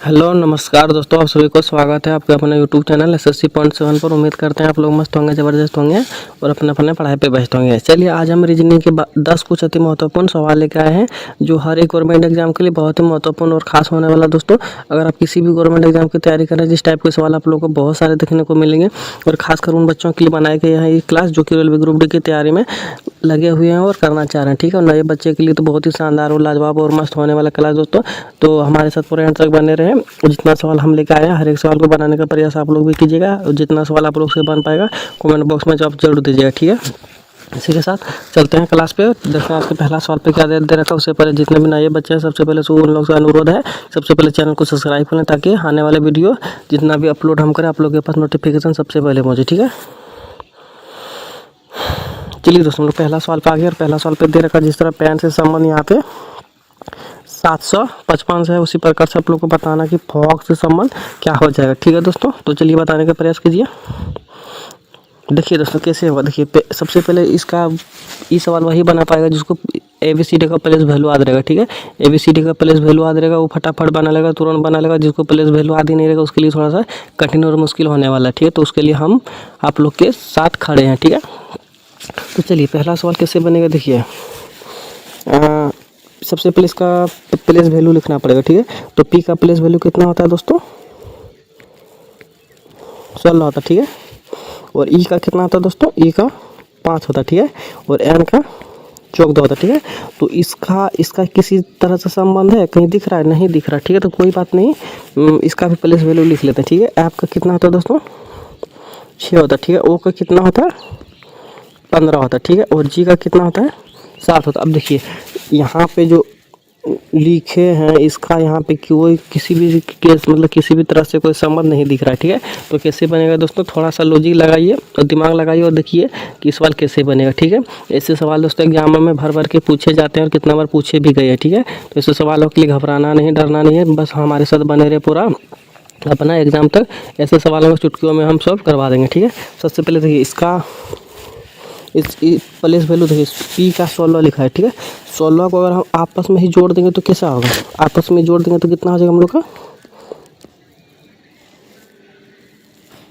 Hello नमस्कार दोस्तों, आप सभी को स्वागत है आपके अपने यूट्यूब चैनल SSC पॉइंट 7 पर। उम्मीद करते हैं आप लोग मस्त होंगे, ज़बरदस्त होंगे और अपने अपने पढ़ाई पे व्यस्त होंगे। चलिए आज हम रीजनिंग के 10 कुछ अति महत्वपूर्ण सवाल लेकर आए हैं जो हर एक गवर्नमेंट एग्जाम के लिए बहुत ही महत्वपूर्ण और खास होने वाला। दोस्तों अगर आप किसी भी गवर्नमेंट एग्जाम की तैयारी कर रहे हैं, जिस टाइप के सवाल आप लोगों को बहुत सारे देखने को मिलेंगे और खासकर उन बच्चों के लिए बनाए गए हैं ये क्लास जो कि रेलवे ग्रुप डी की तैयारी में लगे हुए हैं और करना चाह रहे हैं। ठीक है, और नए बच्चे के लिए तो बहुत ही शानदार और लाजवाब और मस्त होने वाला क्लास दोस्तों। तो हमारे साथ पूरे एंड तक बने रहें। जितना सवाल हम लेकर आए हैं हर एक सवाल को बनाने का प्रयास आप लोग भी कीजिएगा और जितना सवाल आप लोग से बन पाएगा कमेंट बॉक्स में जरूर दीजिएगा। ठीक है, इसी के साथ चलते हैं क्लास पे। देखते हैं आज के पहला सवाल पे क्या दे रखा है। उससे पहले जितने भी नए बच्चे हैं सबसे पहले उन लोग से अनुरोध है सबसे पहले चैनल को सब्सक्राइब करें ताकि आने वाले वीडियो जितना भी अपलोड हम करें आप लोग के पास नोटिफिकेशन सबसे पहले पहुँचे। ठीक है, चलिए दोस्तों लोग पहला सवाल पे आ गया और पहला सवाल पे दे रखा जिस तरह पेन से संबंध यहाँ पे 755 है, उसी प्रकार से आप लोग को बताना कि फॉग से संबंध क्या हो जाएगा। ठीक है दोस्तों, तो चलिए बताने का प्रयास कीजिए। देखिए दोस्तों कैसे होगा। देखिए सबसे पहले इसका ये सवाल वही बना पाएगा जिसको ABCD का प्लेस वैल्यू याद रहेगा। ठीक है, ABCD का प्लेस वैल्यू याद रहेगा वो फटाफट बना लेगा, तुरंत बना लेगा। जिसको प्लेस वैल्यू याद ही नहीं रहेगा उसके लिए थोड़ा सा कठिन और मुश्किल होने वाला है। ठीक है, तो उसके लिए हम आप लोग के साथ खड़े हैं। ठीक है, तो चलिए पहला सवाल कैसे बनेगा। देखिए सबसे पहले इसका प्लेस वैल्यू लिखना पड़ेगा। ठीक है, तो P का प्लेस वैल्यू कितना होता है दोस्तों 16 होता है। ठीक है, और E का कितना होता है दोस्तों E का 5 होता है। ठीक है, और N का 14 होता है। ठीक है, तो इसका किसी तरह से संबंध है कहीं दिख रहा है नहीं दिख रहा। ठीक है, तो कोई बात नहीं, इसका भी प्लेस वैल्यू लिख लेते हैं। ठीक है, F का कितना होता है दोस्तों 6 होता है। ठीक है, O का कितना होता है 15 होता है। ठीक है, और G का कितना होता है 7 होता है। अब देखिए यहाँ पे जो लिखे हैं इसका यहाँ पे कोई किसी भी केस मतलब किसी भी तरह से कोई संबंध नहीं दिख रहा है। ठीक है, तो कैसे बनेगा दोस्तों, थोड़ा सा लॉजिक लगाइए और दिमाग लगाइए और देखिए कि सवाल कैसे बनेगा। ठीक है, ऐसे सवाल दोस्तों एग्जाम में भर भर के पूछे जाते हैं और कितना बार पूछे भी गए हैं। ठीक है, तो ऐसे सवालों के लिए घबराना नहीं, डरना नहीं है, बस हमारे साथ बने रहे पूरा अपना एग्जाम तक। ऐसे सवालों को चुटकियों में हम सॉल्व करवा देंगे। ठीक है, सबसे पहले देखिए इसका इस प्लेस वैल्यू देखिए P का 16 लिखा है। ठीक है, 16 को अगर हम आपस में ही जोड़ देंगे तो कैसा होगा, आपस में जोड़ देंगे तो कितना हो जाएगा हम लोग का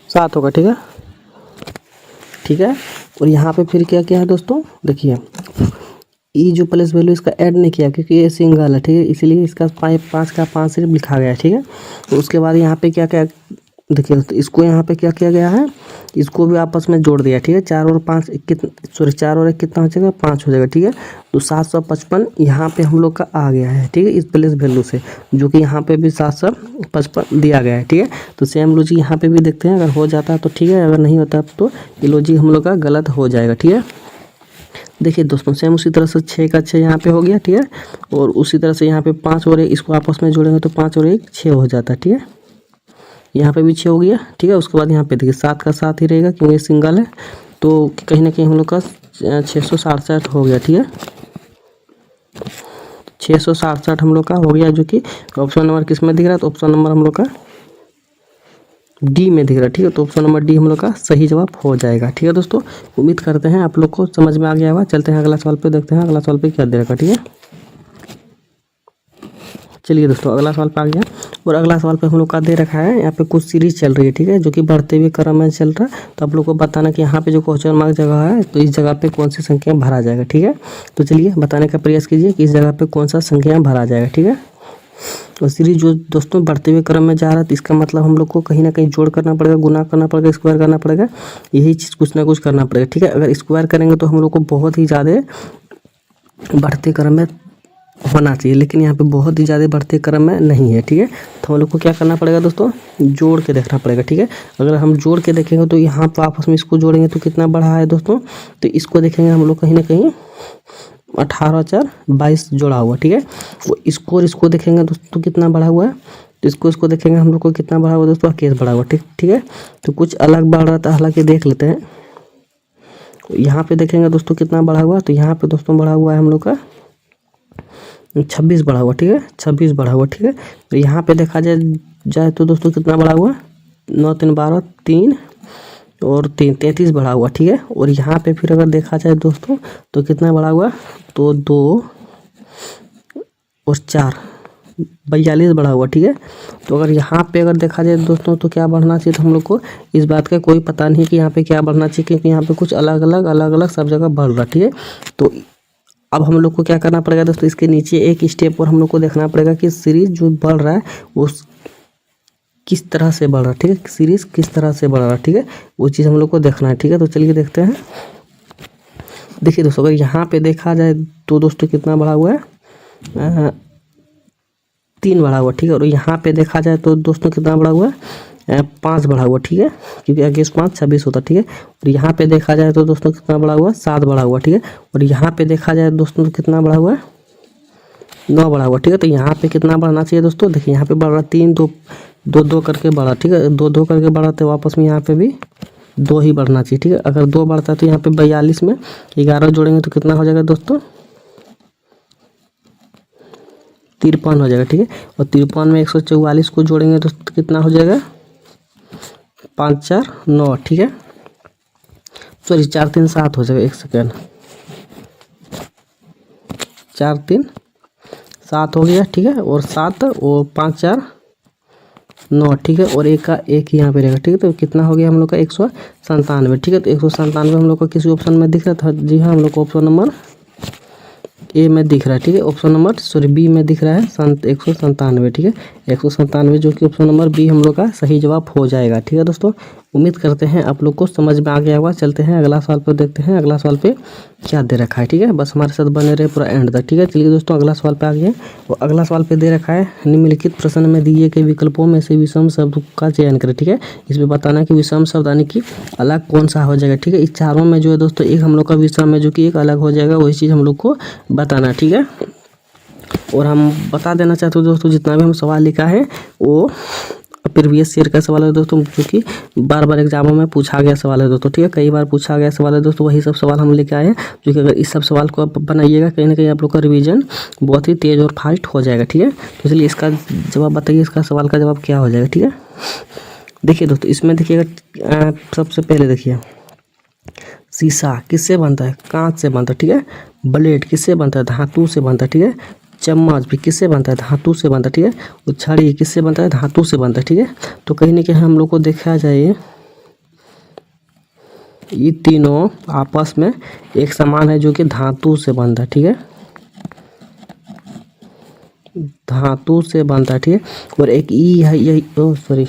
7 होगा। ठीक है, ठीक है, और यहाँ पे फिर क्या क्या है दोस्तों देखिए E जो प्लेस वैल्यू इसका ऐड नहीं किया क्योंकि ये सिंगल है। ठीक है, इसीलिए इसका 5 का 5 सिर्फ लिखा गया है। ठीक है, तो उसके बाद यहाँ पे क्या क्या देखिए तो इसको यहाँ पे क्या किया गया है, इसको भी आपस में जोड़ दिया। ठीक है, 4 और 5 कितना 4 और 1 कितना हो जाएगा 5 हो जाएगा। ठीक है, तो 755 यहाँ पे हम लोग का आ गया है। ठीक है, इस प्लेस वैल्यू से जो कि यहाँ पे भी 755 दिया गया है। ठीक है, तो सेम लॉजिक यहाँ पे भी देखते हैं, अगर हो जाता है तो ठीक है, अगर नहीं होता तो ये लॉजिक हम लोग का गलत हो जाएगा। ठीक है, देखिए दोस्तों सेम उसी तरह से 6 का 6 यहाँ पे हो गया। ठीक है, और उसी तरह से यहाँ पे 5 और 1 इसको आपस में जोड़ेंगे तो 5 और 1 6 हो जाता है। ठीक है, यहाँ पे भी 6 हो गया। ठीक है, उसके बाद यहाँ पे देखिए 7 का 7 ही रहेगा क्योंकि सिंगल है, तो कहीं ना कहीं हम लोग का 667 हो गया। ठीक है, 667 हम लोग का हो गया, जो कि ऑप्शन नंबर किस में दिख रहा है, तो ऑप्शन नंबर हम लोग का D में दिख रहा है। ठीक है, तो ऑप्शन नंबर D हम लोग का सही जवाब हो जाएगा। ठीक है दोस्तों, उम्मीद करते हैं आप लोग को समझ में आ गया होगा। चलते हैं अगला सवाल पे, देखते हैं अगला सवाल पे क्या दे रखा। ठीक है, चलिए दोस्तों अगला सवाल पे आ गया और अगला सवाल पे हम लोग का दे रखा है यहाँ पे कुछ सीरीज चल रही है। ठीक है, जो कि बढ़ते हुए क्रम में चल रहा है, तो आप लोग को बताना कि यहाँ पे जो क्वेश्चन मार्क जगह है तो इस जगह पे कौन सी संख्या भरा जाएगा। ठीक है, तो चलिए बताने का प्रयास कीजिए कि इस जगह पे कौन सा संख्या भरा जाएगा। ठीक है, और सीरीज जो दोस्तों बढ़ते हुए क्रम में जा रहा है तो इसका मतलब हम लोग को कहीं ना कहीं जोड़ करना पड़ेगा, गुना करना पड़ेगा, स्क्वायर करना पड़ेगा, यही चीज़ कुछ ना कुछ करना पड़ेगा। ठीक है, अगर स्क्वायर करेंगे तो हम लोग को बहुत ही ज़्यादा बढ़ते क्रम में होना चाहिए, लेकिन यहाँ पे बहुत ही ज़्यादा बढ़ते क्रम में नहीं है। ठीक है, तो हम लोग को क्या करना पड़ेगा दोस्तों, जोड़ के देखना पड़ेगा। ठीक है, अगर हम जोड़ के देखेंगे तो यहाँ पर आपस में इसको जोड़ेंगे तो कितना बढ़ा है दोस्तों, तो इसको देखेंगे हम लोग कहीं ना कहीं 18 और 4 22 जोड़ा हुआ। ठीक है, वो इसको और इसको देखेंगे दोस्तों तो कितना बढ़ा हुआ है, तो इसको देखेंगे हम लोग को कितना बढ़ा हुआ दोस्तों, केस बढ़ा हुआ। ठीक है, तो कुछ अलग बढ़ रहा था, हालांकि देख लेते हैं। यहाँ पे देखेंगे दोस्तों कितना बढ़ा हुआ, तो यहाँ पे दोस्तों बढ़ा हुआ है हम लोग का 26 बढ़ा हुआ। ठीक है, 26 बढ़ा हुआ। ठीक है, तो यहाँ पे देखा जाए तो दोस्तों कितना बढ़ा हुआ 9 3 12 3 और 3 33 बढ़ा हुआ। ठीक है, और यहाँ पे फिर अगर देखा जाए दोस्तों तो कितना बढ़ा हुआ, तो 2 और 4 42 बढ़ा हुआ, ठीक है। तो अगर यहाँ पे अगर देखा जाए दोस्तों तो क्या बढ़ना चाहिए, तो हम लोग को इस बात का कोई पता नहीं कि यहाँ पे क्या बढ़ना चाहिए, क्योंकि यहाँ पे कुछ अलग अलग सब जगह बढ़ रहा, ठीक है। तो अब हम लोग को क्या करना पड़ेगा दोस्तों, इसके नीचे एक स्टेप और हम लोग को देखना पड़ेगा कि सीरीज जो बढ़ रहा है वो किस तरह से बढ़ रहा है, ठीक है। सीरीज किस तरह से बढ़ रहा है, ठीक है, वो चीज़ हम लोग को देखना है, ठीक है। तो चलिए देखते हैं। देखिए दोस्तों, अगर यहाँ पे देखा जाए तो दोस्तों कितना बढ़ा हुआ है, 3 बढ़ा हुआ, ठीक है। और यहाँ पे देखा जाए तो दोस्तों कितना बढ़ा हुआ है, 5 बढ़ा हुआ, ठीक है, क्योंकि 21 5 26 होता, ठीक है। और यहाँ पे देखा जाए तो दोस्तों कितना बढ़ा हुआ है, 7 बढ़ा हुआ, ठीक है। और यहाँ पे देखा जाए दोस्तों तो कितना बढ़ा हुआ है, 9 बढ़ा हुआ, ठीक है। तो यहाँ पे कितना बढ़ना चाहिए दोस्तों, देखिए यहाँ पे बढ़ रहा 3 2 2 2 करके बढ़ा, ठीक है। 2 2 करके बढ़ा तो वापस में यहाँ पे भी 2 ही बढ़ना चाहिए, ठीक है। अगर 2 बढ़ता है तो यहाँ पे 42 में 11 जोड़ेंगे तो कितना हो जाएगा दोस्तों, 53 हो जाएगा, ठीक है। और 53 में 144 को जोड़ेंगे तो कितना हो जाएगा, 5 4 9, ठीक है। सॉरी 4 3 7 हो जाएगा, 1 सेकेंड, 4 3 7 हो गया, ठीक है। और 7 और 5 4 9, ठीक है। और एक का एक यहाँ पे रहेगा, ठीक है। तो कितना हो गया हम लोग का 197, ठीक है। तो 197 हम लोग का किसी ऑप्शन में दिख रहा था, जी हाँ, हम लोग को ऑप्शन नंबर ए में दिख रहा है, ठीक है। ऑप्शन नंबर बी में दिख रहा है 197, ठीक है। 197 जो कि ऑप्शन नंबर बी हम लोग का सही जवाब हो जाएगा, ठीक है दोस्तों। उम्मीद करते हैं आप लोग को समझ में आ गया होगा। चलते हैं अगला सवाल पर, देखते हैं अगला सवाल पे क्या दे रखा है, ठीक है। बस हमारे साथ बने रहे पूरा एंड तक, ठीक है। चलिए दोस्तों अगला सवाल पे आ गए। और अगला सवाल पे दे रखा है, निम्नलिखित प्रश्न में दिए गए विकल्पों में से विषम शब्द का चयन करें, ठीक है। इसमें बताना है कि विषम शब्द यानी कि अलग कौन सा हो जाएगा, ठीक है। इस चारों में जो है दोस्तों एक हम लोग का विषम है जो कि एक अलग हो जाएगा, वही चीज़ हम लोग को बताना, ठीक है। और हम बता देना चाहते हो दोस्तों, जितना भी हम सवाल लिखा है वो प्रीवियस ईयर का सवाल है दोस्तों, जो कि बार बार एग्जामों में पूछा गया सवाल है दोस्तों, ठीक है। कई बार पूछा गया सवाल है दोस्तों, वही सब सवाल हम लेके आए हैं, जो कि अगर इस सब सवाल को आप बनाइएगा कहीं ना कहीं आप लोग का रिवीजन बहुत ही तेज और फास्ट हो जाएगा, ठीक है। तो इसलिए इसका जवाब बताइए, इसका सवाल का जवाब क्या हो जाएगा, ठीक है। देखिए दोस्तों, इसमें देखिएगा, सबसे पहले देखिए, शीशा किससे बनता है, कांच से बनता है, ठीक है। ब्लेड किससे बनता है, धातु से बनता है, ठीक है। चम्मच भी किससे बनता है, धातु से बनता है, ठीक है। और छड़ी किससे बनता है, धातु से बनता है, ठीक है। तो कहीं ना कहीं हम लोग को देखा जाए ये तीनों आपस में एक समान है, जो कि धातु से बनता है, ठीक है, धातु से बनता है, ठीक है। और एक ई है, यही सॉरी,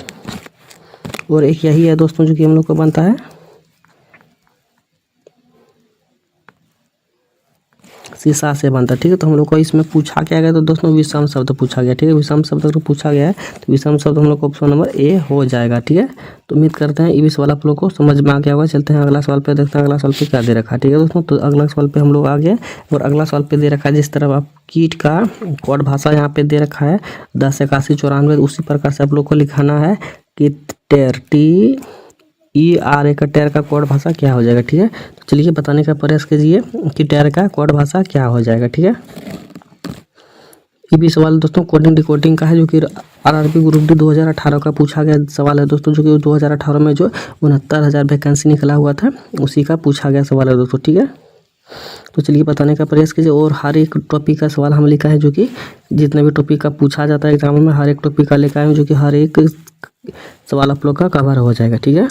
और एक यही है दोस्तों जो कि हम लोग को बनता है शीशा से बनता है, ठीक है। तो हम लोग को इसमें पूछा क्या गया, तो दोस्तों विषम शब्द पूछा गया, ठीक है। विषम शब्द अगर पूछा गया है तो विषम शब्द हम लोग को ऑप्शन नंबर ए हो जाएगा, ठीक है। तो उम्मीद करते हैं ये सवाल आप लोग को समझ में आ गया होगा। चलते हैं अगला सवाल पे, देखते हैं अगला सवाल पे क्या दे रखा है, ठीक है दोस्तों। तो अगला सवाल पे हम लोग आ गए, और अगला सवाल पे दे रखा है, जिस तरह आप कीट का कोड भाषा यहाँ पे दे रखा है 10 81 94, उसी प्रकार से आप लोग को लिखाना है कि TER का टेर का कोड भाषा क्या हो जाएगा, ठीक है। तो चलिए बताने का प्रयास कीजिए कि टेर का कोड भाषा क्या हो जाएगा, ठीक है। ये भी सवाल दोस्तों कोडिंग डिकोडिंग का है, जो कि RRB ग्रुप डी 2018 का पूछा गया सवाल है दोस्तों, जो कि 2018 में जो 69,000 वैकेंसी निकला हुआ था उसी का पूछा गया सवाल है दोस्तों, ठीक है। तो चलिए बताने का प्रयास कीजिए। और हर एक टॉपिक का सवाल हम लिखा है, जो कि जितने भी टॉपिक का पूछा जाता है एग्जाम में, हर एक टॉपिक का लिखा है, जो कि हर एक सवाल आप लोग का कवर हो जाएगा, ठीक है।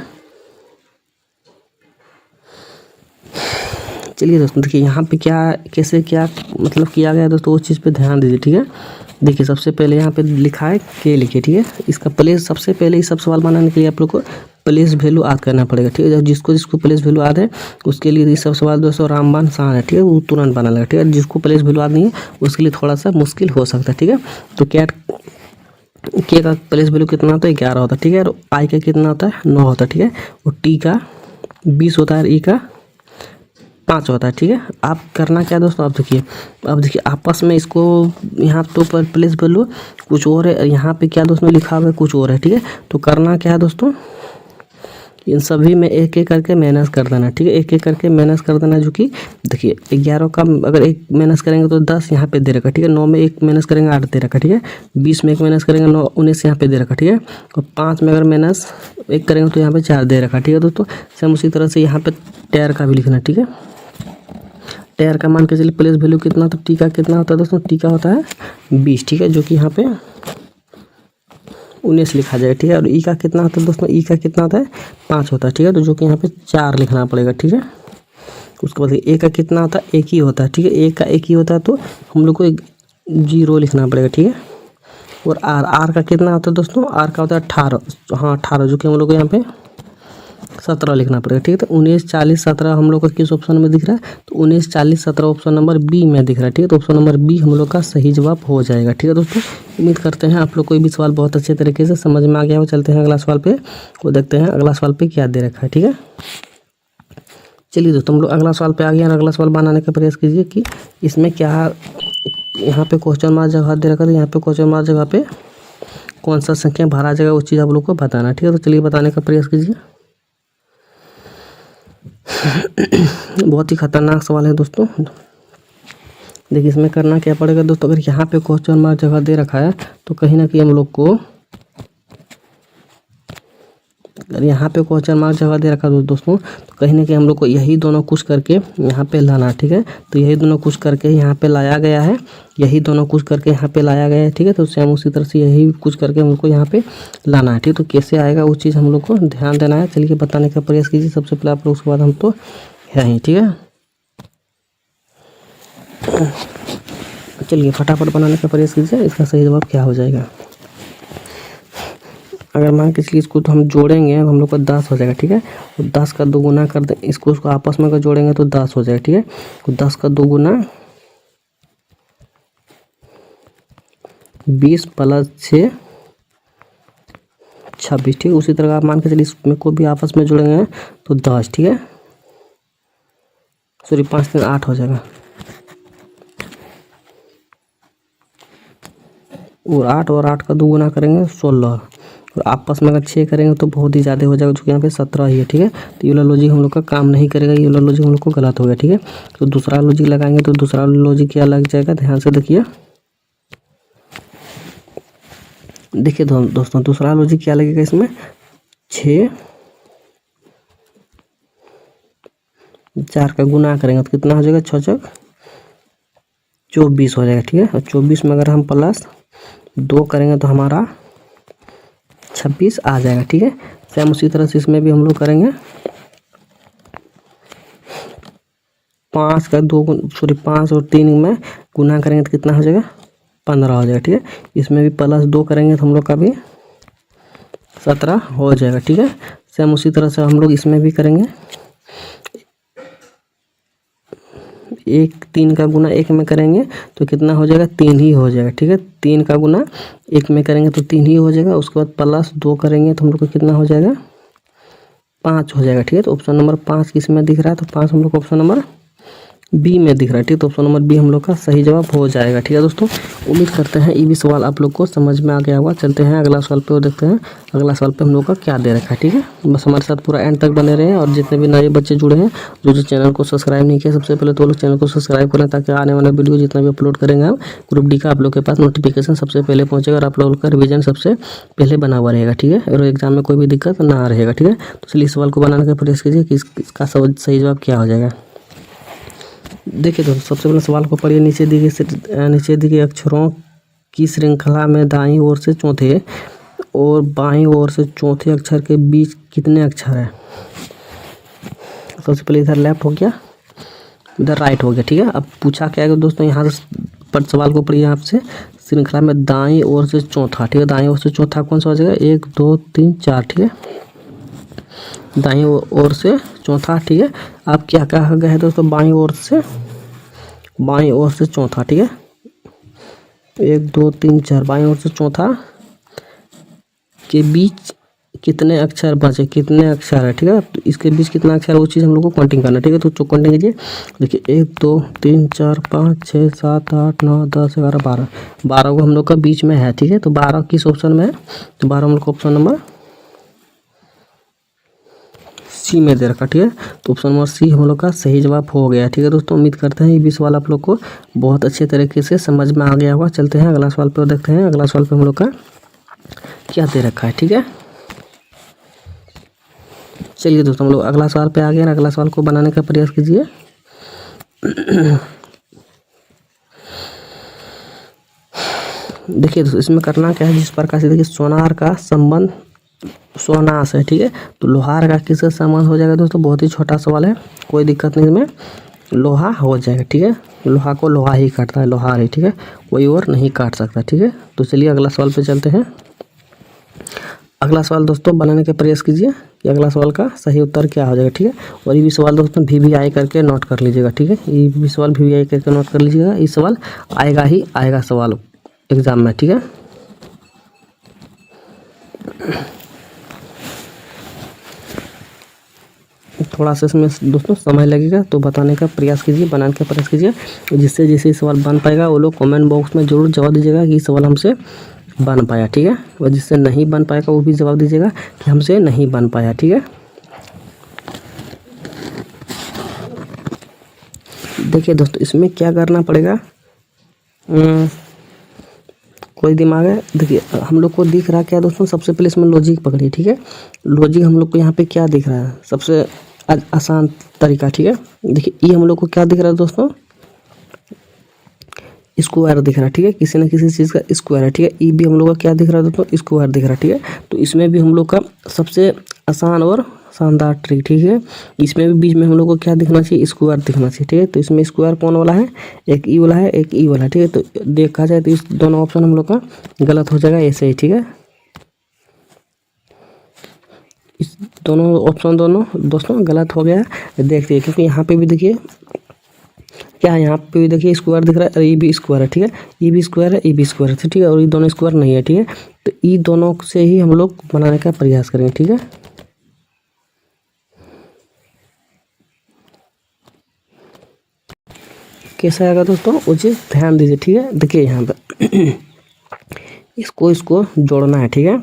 चलिए दोस्तों देखिए यहाँ पे क्या कैसे क्या मतलब किया गया है दोस्तों, उस चीज़ पे ध्यान दीजिए, ठीक है। देखिए सबसे पहले यहाँ पे लिखा है के लिखिए, ठीक है। इसका प्लेस सबसे पहले ये सब सवाल बनाने के लिए आप लोग को प्लेस वैल्यू याद करना पड़ेगा, ठीक है। जिसको प्लेस वैल्यू याद है उसके लिए ये सब सवाल दोस्तों रामबाण आसान है, ठीक है, वो तुरंत बना लेगा, ठीक है। जिसको प्लेस वैल्यू याद नहीं है उसके लिए थोड़ा सा मुश्किल हो सकता है, ठीक है। तो कैट के का प्लेस वैल्यू कितना होता है, 11 होता है, ठीक है। और आई का कितना होता है, 9 होता है, ठीक है। और टी का 20 होता है, ई का 5 होता है, ठीक है। आप करना क्या दोस्तों, अब देखिए आपस में इसको यहाँ तो पर प्लेस वैल्यू कुछ और है, यहाँ पे क्या दोस्तों लिखा हुआ है कुछ और है, ठीक है। तो करना क्या है दोस्तों, इन सभी में एक एक करके माइनस कर देना, ठीक है। एक एक करके माइनस कर देना, जो कि देखिए 11 का अगर एक माइनस करेंगे तो 10 यहाँ पे दे रखा, ठीक है। 9 में एक माइनस करेंगे 8 दे रखा, ठीक है। 20 में एक माइनस करेंगे 9 19 यहाँ पे दे रखा, ठीक है। और 5 में अगर माइनस एक करेंगे तो यहाँ पे 4 दे रखा, ठीक है दोस्तों। सेम उसी तरह से यहाँ पे टेर का भी लिखना, ठीक है। टेर का मान के चलिए प्लेस वैल्यू कितना, तो टी का कितना होता है दोस्तों, टी का होता है 20, ठीक है, जो कि यहाँ पे 19 लिखा जाएगा, ठीक है। और ई का कितना होता है दोस्तों, ई का कितना होता है 5 होता है, ठीक है, तो जो कि यहाँ पे 4 लिखना पड़ेगा, ठीक है। उसके बाद ए का कितना होता है, एक ही होता है, ठीक है, ए का एक ही होता है, तो हम लोग को 0 लिखना पड़ेगा, ठीक है। और आर का कितना होता है दोस्तों, आर का होता है 18, हाँ 18, जो कि हम लोग को यहाँ पे 17 लिखना पड़ेगा, ठीक है। तो 19, 40, 17 हम लोग को किस ऑप्शन में दिख रहा है, तो 19, 40, 17 ऑप्शन नंबर बी में दिख रहा है, ठीक है। तो ऑप्शन नंबर बी हम लोग का सही जवाब हो जाएगा, ठीक है दोस्तों। उम्मीद करते हैं आप लोग कोई भी सवाल बहुत अच्छे तरीके से समझ में आ गया हो। चलते हैं अगला सवाल पे, वो देखते हैं अगला सवाल पे क्या दे रखा है, ठीक है। चलिए दोस्तों हम लोग अगला सवाल पे आ गए और अगला सवाल बनाने का प्रयास कीजिए कि इसमें क्या यहाँ पे क्वेश्चन मार्क जगह दे रखा है, तो यहाँ पे क्वेश्चन मार्क जगह पे कौन सा संख्या भरा जाएगा, वो चीज़ आप लोग को बताना, ठीक है। तो चलिए बताने का प्रयास कीजिए। बहुत ही खतरनाक सवाल है दोस्तों। देखिए इसमें करना क्या पड़ेगा दोस्तों, अगर यहाँ पे क्वेश्चन मार्क जगह दे रखा है तो कहीं ना कहीं हम लोग को, अगर यहाँ पे क्वेश्चन मार्क जगह दे रखा है दोस्तों, तो कहीं ना कहीं हम लोग को यही दोनों कुछ करके यहाँ पे लाना, ठीक है। तो यही दोनों कुछ करके यहाँ पे लाया गया है, यही दोनों कुछ करके यहाँ पे लाया गया है, ठीक है। तो सेम उसी तरह से यही कुछ करके हम लोग को यहाँ पे लाना है, ठीक है। तो कैसे आएगा वो चीज़ हम लोग को ध्यान देना है। चलिए बताने का प्रयास कीजिए सबसे पहले आप लोग, उसके बाद हम तो है ही, ठीक है। चलिए फटाफट बनाने का प्रयास कीजिए, इसका सही जवाब क्या हो जाएगा। अगर मान के चलिए इसको तो हम जोड़ेंगे हम लोग को 10 हो जाएगा, ठीक है। तो 10 का 2 गुना कर दे, इसको उसको आपस में अगर जोड़ेंगे तो 10 हो जाएगा, ठीक है। तो 10 का 2 गुना 20 प्लस 6 26, ठीक है। उसी तरह आप मान के चलिए इसमें को भी आपस में जोड़ेंगे तो 10, ठीक है। सॉरी 5 3 8 हो जाएगा, और 8 का 2 गुना करेंगे 16, और आपस में अगर 6 करेंगे तो बहुत ही ज़्यादा हो जाएगा, जो कि यहाँ पे 17 ही है, ठीक है। तो ये वाला लॉजिक हम लोग का काम नहीं करेगा, ये वाला लॉजिक हम लोग को गलत हो गया, ठीक है। तो दूसरा लॉजिक लगाएंगे, तो दूसरा लॉजिक क्या लग जाएगा, ध्यान से देखिए। देखिए दोस्तों दूसरा लॉजिक क्या लगेगा इसमें, 6 4 का गुना करेंगे तो कितना हो जाएगा, 6 6 24 हो जाएगा, ठीक है। और 24 में अगर हम प्लस 2 करेंगे तो हमारा 26 आ जाएगा, ठीक है। सेम उसी तरह से इसमें भी हम लोग करेंगे, 5 का 2 सॉरी 5 और 3 में गुना करेंगे तो कितना हो जाएगा, 15 हो जाएगा, ठीक है। इसमें भी प्लस 2 करेंगे तो हम लोग का भी 17 हो जाएगा, ठीक है। सेम उसी तरह से हम लोग इसमें भी करेंगे, 3 का गुना 1 में करेंगे तो कितना हो जाएगा, 3 ही हो जाएगा, ठीक है। 3 का गुना 1 में करेंगे तो 3 ही हो जाएगा। उसके बाद प्लस 2 करेंगे तो हम लोग को कितना हो जाएगा, 5 हो जाएगा, ठीक है। तो ऑप्शन नंबर 5 किस में दिख रहा है, तो 5 हम लोग को ऑप्शन नंबर बी में दिख रहा है, ठीक है। तो ऑप्शन नंबर बी हम लोग का सही जवाब हो जाएगा, ठीक है दोस्तों। उम्मीद करते हैं ये भी सवाल आप लोग को समझ में आ गया होगा। चलते हैं अगला सवाल पे और देखते हैं अगला सवाल पे हम लोग का क्या दे रखा है, ठीक है। बस हमारे साथ पूरा एंड तक बने रहे, और जितने भी नए बच्चे जुड़े हैं जो चैनल को सब्सक्राइब नहीं किया, सबसे पहले तो लोग चैनल को सब्सक्राइब करें, ताकि आने वाला वीडियो जितना भी अपलोड करेंगे हम ग्रुप डी का आप लोग के पास नोटिफिकेशन सबसे पहले पहुंचेगा, और आप लोगों का रिवीजन सबसे पहले बना हुआ रहेगा, ठीक है। और एग्जाम में कोई भी दिक्कत ना रहेगा, ठीक है। तो चलिए सवाल को बनाने का प्रयास कीजिए कि इसका सही जवाब क्या हो जाएगा। देखिए दोस्तों सबसे पहले सवाल को पढ़िए। नीचे दी गए अक्षरों की श्रृंखला में दाईं ओर से चौथे और बाईं ओर से चौथे अक्षर के बीच कितने अक्षर हैं। सबसे पहले इधर लेफ्ट हो गया, इधर राइट हो गया, ठीक है। अब पूछा क्या है दोस्तों, यहाँ से पर सवाल को पढ़िए आपसे, श्रृंखला में दाईं ओर से चौथा, ठीक है। दाईं ओर से चौथा कौन सा हो जाएगा, 1 2 3 4, ठीक है। दाईं ओर से चौथा, ठीक है। अब क्या कहा गया है दोस्तों, बाईं ओर से चौथा, ठीक है। 1 2 3 4 बाईं ओर से चौथा के बीच कितने अक्षर बचे, कितने अक्षर है, ठीक है। तो इसके बीच कितना अक्षर है वो चीज़ हम लोग को काउंटिंग करना है, ठीक है। तो काउंटिंग कीजिए, देखिए 1 2 3 4 5 6 7 8 9 10 11 12 12 को हम लोग का बीच में है, ठीक है। तो 12 किस ऑप्शन में है, तो 12 हम लोग को ऑप्शन नंबर सी में दे रखा, ठीक है। तो ऑप्शन नंबर सी हम लोग का सही जवाब हो गया, ठीक है दोस्तों। उम्मीद करते हैं ये भी सवाल आप लोग को बहुत अच्छे तरीके से समझ में आ गया होगा। चलते हैं अगला सवाल पे और देखते हैं अगला सवाल पे हम लोग का क्या दे रखा है, ठीक है। चलिए दोस्तों हम लोग अगला सवाल पे आ गए, अगला सवाल को बनाने का प्रयास कीजिए। देखिए दोस्तों इसमें करना क्या है, जिस प्रकार से देखिए सोनार का संबंध सोनास है, ठीक है। तो लोहार का किससे संबंध हो जाएगा दोस्तों, बहुत ही छोटा सवाल है, कोई दिक्कत नहीं इसमें, लोहा हो जाएगा, ठीक है। लोहा को लोहा ही काटता है, लोहार ही, ठीक है, कोई और नहीं काट सकता, ठीक है। तो चलिए अगला सवाल पे चलते हैं। अगला सवाल दोस्तों बनाने का प्रयास कीजिए कि अगला सवाल का सही उत्तर क्या हो जाएगा, ठीक है। और ये भी सवाल दोस्तों VVI करके नोट कर लीजिएगा, ठीक है। ये भी सवाल VVI करके नोट कर लीजिएगा, ये सवाल आएगा ही आएगा सवाल एग्जाम में, ठीक है। थोड़ा सा इसमें दोस्तों समय लगेगा, तो बताने का प्रयास कीजिए, बनाने का प्रयास कीजिए, जिससे जैसे सवाल बन पाएगा वो लोग कमेंट बॉक्स में जरूर जवाब दीजिएगा कि सवाल हमसे बन पाया, ठीक है। और जिससे नहीं बन पाएगा वो भी जवाब दीजिएगा कि हमसे नहीं बन पाया, ठीक है। देखिए दोस्तों इसमें क्या करना पड़ेगा, कोई दिमाग है, देखिए हम लोग को दिख रहा क्या दोस्तों, सबसे पहले इसमें लॉजिक पकड़िए, ठीक है। लॉजिक हम लोग को यहाँ पे क्या दिख रहा है, सबसे आसान तरीका, ठीक है। देखिए ये हम लोग को क्या दिख रहा है दोस्तों, स्क्वायर दिख रहा है, ठीक है, किसी न किसी चीज़ का स्क्वायर है, ठीक है। ई भी हम लोग का क्या दिख रहा है दोस्तों, स्क्वायर दिख रहा है, ठीक है। तो इसमें भी हम लोग का सबसे आसान और शानदार ट्रिक, ठीक है। इसमें भी बीच में हम लोग को क्या दिखना चाहिए, स्क्वायर दिखना चाहिए, ठीक है। तो इसमें स्क्वायर कौन वाला है, एक ई वाला है, एक ई वाला, ठीक है। तो देखा जाए तो इस दोनों ऑप्शन हम लोग का गलत हो जाएगा ऐसे ही, ठीक है। इस दोनों ऑप्शन दोनों दोस्तों गलत हो गया है, देखते हैं, क्योंकि यहाँ पे भी देखिए क्या है, यहाँ पे भी देखिए स्क्वायर दिख रहा है और ये भी स्क्वायर है, ठीक है। ये भी स्क्वायर है, ये भी स्क्वायर है, ठीक है। और ये दोनों स्क्वायर नहीं है, ठीक है। तो ये दोनों से ही हम लोग बनाने का प्रयास करेंगे, ठीक है। कैसा आएगा दोस्तों वो चीज़ ध्यान दीजिए, ठीक है। देखिए यहाँ पर इसको जोड़ना है, ठीक है।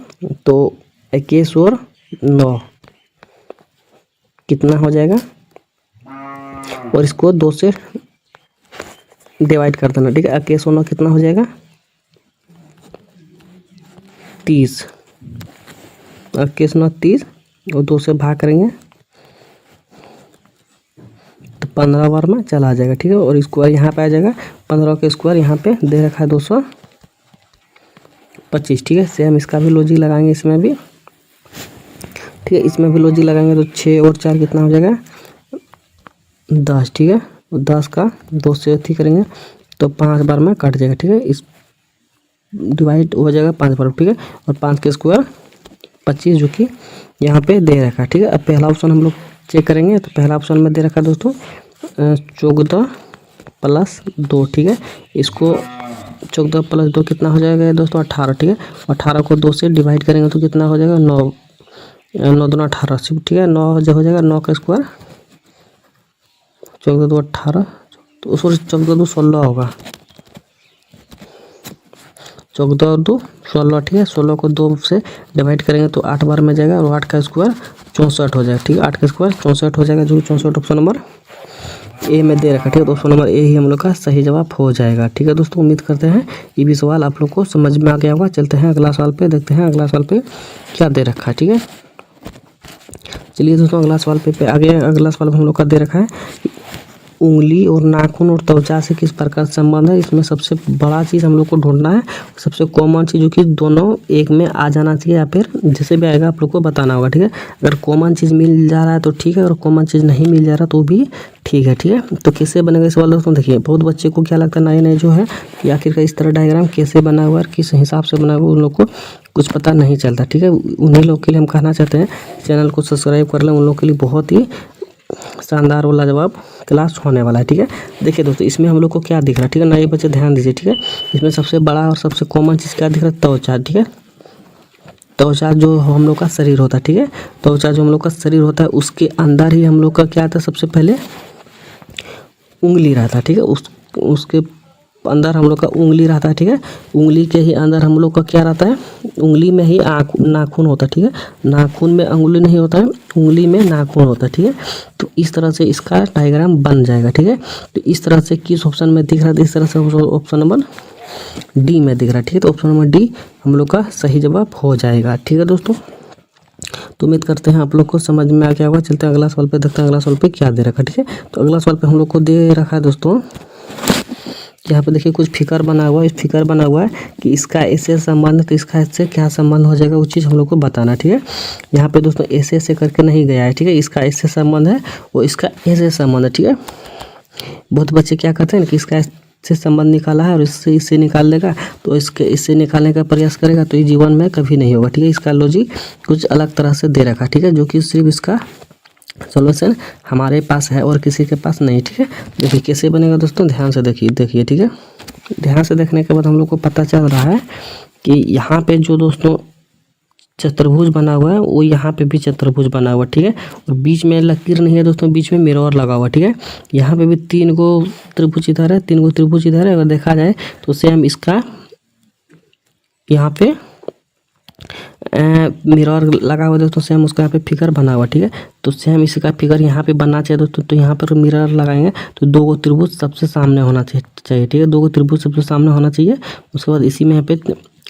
तो 21 और 9 कितना हो जाएगा, और इसको 2 से डिवाइड कर देना, ठीक है। 21 और 9 कितना हो जाएगा, 30, 21 9 30 और 2 से भाग करेंगे तो 15 बार में चला आ जाएगा, ठीक है। और स्क्वायर यहाँ पे आ जाएगा, 15 का स्क्वायर यहाँ पे दे रखा है 225, ठीक है। सेम इसका भी लॉजिक लगाएंगे इसमें भी, ठीक है। इसमें भी लॉजिक लगाएंगे तो 6 और 4 कितना हो जाएगा, 10, ठीक है। 10 का 2 से अथी करेंगे तो 5 बार में कट जाएगा, ठीक है। इस डिवाइड हो जाएगा 5 बार, ठीक है। और 5 के स्क्वायर 25 जो कि यहाँ पे दे रखा है, ठीक है। अब पहला ऑप्शन हम लोग चेक करेंगे, तो पहला ऑप्शन में दे रखा है दोस्तों 14 + 2, ठीक है। इसको 14 + 2 कितना हो जाएगा दोस्तों, 18, ठीक है। 18 को 2 से डिवाइड करेंगे तो कितना हो जाएगा, 9 9 दूना 18, ठीक है। 9 जो हो जाएगा, 9 का स्क्वायर 14 2 18, तो सॉरी 14 2 16 होगा, 14 और 2 16, ठीक है। 16 को 2 से डिवाइड करेंगे तो 8 बार में जाएगा, और 8 का स्क्वायर 64 हो जाएगा, ठीक है। 8 का स्क्वायर 64 हो जाएगा, जो 64 ऑप्शन नंबर ए में दे रखा, ठीक है। तो ऑप्शन नंबर ए ही हम लोग का सही जवाब हो जाएगा, ठीक है दोस्तों। उम्मीद करते हैं ये भी सवाल आप लोग को समझ में आ गया होगा। चलते हैं अगला सवाल पे, देखते हैं अगला सवाल पे क्या दे रखा है, ठीक है। चलिए दोस्तों अगला सवाल पे आगे, अगला सवाल हम लोग का दे रखा है उंगली और नाखून और त्वचा से किस प्रकार संबंध है। इसमें सबसे बड़ा चीज़ हम लोग को ढूंढना है, सबसे कॉमन चीज़ जो कि दोनों एक में आ जाना चाहिए, या फिर जैसे भी आएगा आप लोग को बताना होगा, ठीक है। अगर कॉमन चीज़ मिल जा रहा है तो ठीक है, और कॉमन चीज़ नहीं मिल जा रहा तो भी ठीक है, ठीक है। तो कैसे बनेगा इस सवाल दोस्तों, देखिए बहुत बच्चे को क्या लगता है नए नए जो है कि आखिरकार इस तरह डायग्राम कैसे बना हुआ है, किस हिसाब से बना हुआ है, उन लोग को कुछ पता नहीं चलता, ठीक है। उन्हीं लोग के लिए हम कहना चाहते हैं चैनल को सब्सक्राइब कर लें, उन लोग के लिए बहुत ही शानदार वाला जवाब क्लास होने वाला है, ठीक है। देखिए दोस्तों इसमें हम लोग को क्या दिख रहा है, ठीक है। नए बच्चे ध्यान दीजिए, ठीक है। इसमें सबसे बड़ा और सबसे कॉमन चीज़ क्या दिख रहा है, त्वचा, ठीक है। त्वचा जो हम लोग का शरीर होता है, ठीक है। त्वचा जो हम लोग का शरीर होता है उसके अंदर ही हम लोग का क्या आता है, सबसे पहले उंगली रहता है, ठीक है। उसके अंदर हम लोग का उंगली रहता है, ठीक है। उंगली के ही अंदर हम लोग का क्या रहता है, उंगली में ही नाखून होता है, ठीक है। नाखून में उंगली नहीं होता है, उंगली में नाखून होता है, ठीक है। तो इस तरह से इसका डायग्राम बन जाएगा, ठीक है। तो इस तरह से किस ऑप्शन में दिख रहा है, इस तरह से ऑप्शन नंबर डी में दिख रहा है, ठीक है। तो ऑप्शन नंबर डी हम लोग का सही जवाब हो जाएगा, ठीक है दोस्तों। तो उम्मीद करते हैं आप लोग को समझ में आ गया होगा। चलते हैं अगला सवाल पे, देखते हैं अगला सवाल पे क्या दे रखा है। ठीक है, तो अगला सवाल पे हम लोग को दे रखा है दोस्तों, यहाँ पे देखिए कुछ फिगर बना हुआ है। इस फिगर बना हुआ है कि इसका ऐसे संबंध, तो इसका इससे क्या संबंध हो जाएगा, वो चीज़ हम लोग को बताना। ठीक है, यहाँ पे दोस्तों ऐसे करके नहीं गया है। ठीक है, इसका ऐसे संबंध है, वो इसका ऐसे संबंध है। ठीक है, बहुत बच्चे क्या करते हैं कि इसका से संबंध निकाला है और इससे निकाल देगा, तो इससे निकालने का प्रयास करेगा, तो ये जीवन में कभी नहीं होगा। ठीक है, इसका लॉजिक कुछ अलग तरह से दे रखा। ठीक है, जो कि सिर्फ इसका सॉल्यूशन हमारे पास है और किसी के पास नहीं। ठीक है, देखिए कैसे बनेगा दोस्तों, ध्यान से देखिए। ठीक है, ध्यान से देखने के बाद हम लोग को पता चल रहा है कि यहाँ पे जो दोस्तों चतुर्भुज बना हुआ है, वो यहाँ पे भी चतुर्भुज बना हुआ है। ठीक है, और बीच में लकीर नहीं है दोस्तों, बीच में मिरर लगा हुआ है। ठीक है, यहाँ पे भी 3 गो त्रिभुज इधर है, 3 गो त्रिभुज इधर है। अगर देखा जाए तो सेम इसका यहाँ पे मिरर लगा हुआ है दोस्तों, सेम उसका यहाँ पे फिगर बना हुआ। ठीक है, तो सेम इसका फिगर यहाँ पे बनना चाहिए दोस्तों। तो यहाँ पर मिरर लगाएंगे तो 2 गो त्रिभुज सबसे सामने होना चाहिए। ठीक है, 2 गो त्रिभुज सबसे सामने होना चाहिए। उसके बाद इसी में यहाँ पे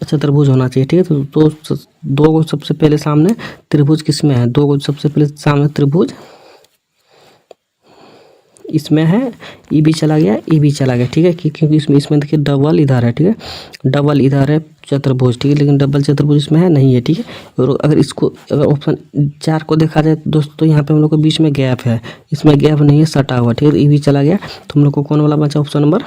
चतुर्भुज होना चाहिए। ठीक है, तो 2 गो सबसे पहले सामने त्रिभुज किस में है, 2 गो सबसे पहले सामने त्रिभुज इसमें है, ई भी चला गया, ई भी चला गया। ठीक है, क्योंकि इसमें देखिए डबल इधर है। ठीक है, डबल इधर है चतुर्भुज। ठीक है, लेकिन डबल चतुर्भुज इसमें है नहीं है। ठीक है, और अगर ऑप्शन 4 को देखा जाए दोस्तों, तो यहाँ पे हम लोग को बीच में गैप है, इसमें गैप नहीं है, सटा हुआ। ठीक है, ई भी चला गया, तो हम लोग को कौन वाला बचा, ऑप्शन नंबर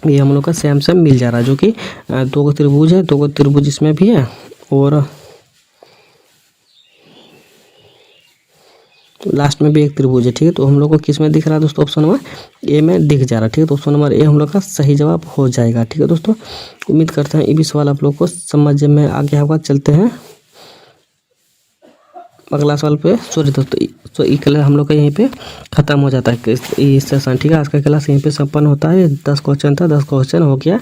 ये हम लोग का सेम मिल जा रहा है, जो कि 2 गो त्रिभुज है, 2 गो त्रिभुज इसमें भी है और लास्ट में भी एक त्रिभुज है। ठीक है, तो हम लोग को किस में दिख रहा है दोस्तों, ऑप्शन नंबर ए में दिख जा रहा है। ठीक है, तो ऑप्शन नंबर ए हम लोग का सही जवाब हो जाएगा। ठीक है दोस्तों, उम्मीद करते हैं ये भी सवाल आप लोग को समझ में आ गया होगा। चलते हैं अगला सवाल पे। सॉरी दोस्तों, तो ये क्लास हम लोग का यहीं पे ख़त्म हो जाता है इस सेशन। ठीक है, आज का क्लास यहीं पे संपन्न होता है। 10 क्वेश्चन था, 10 क्वेश्चन हो गया।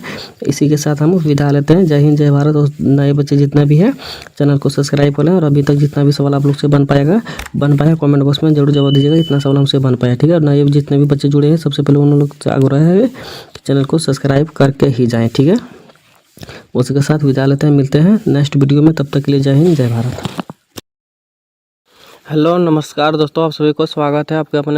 इसी के साथ हम विदा लेते हैं। जय हिंद, जय भारत। और नए बच्चे जितना भी है चैनल को सब्सक्राइब कर लें, और अभी तक जितना भी सवाल आप लोग से बन पाया कमेंट बॉक्स में जरूर जवाब दीजिएगा, इतना सवाल हमसे बन पाया। ठीक है, और नए जितने भी बच्चे जुड़े हैं, सबसे पहले उन लोग से आग्रह है कि चैनल को सब्सक्राइब करके ही जाएँ। ठीक है, उसी के साथ विदा लेते हैं, मिलते हैं नेक्स्ट वीडियो में। तब तक के लिए जय हिंद, जय भारत। हेलो नमस्कार दोस्तों, आप सभी को स्वागत है आपके अपने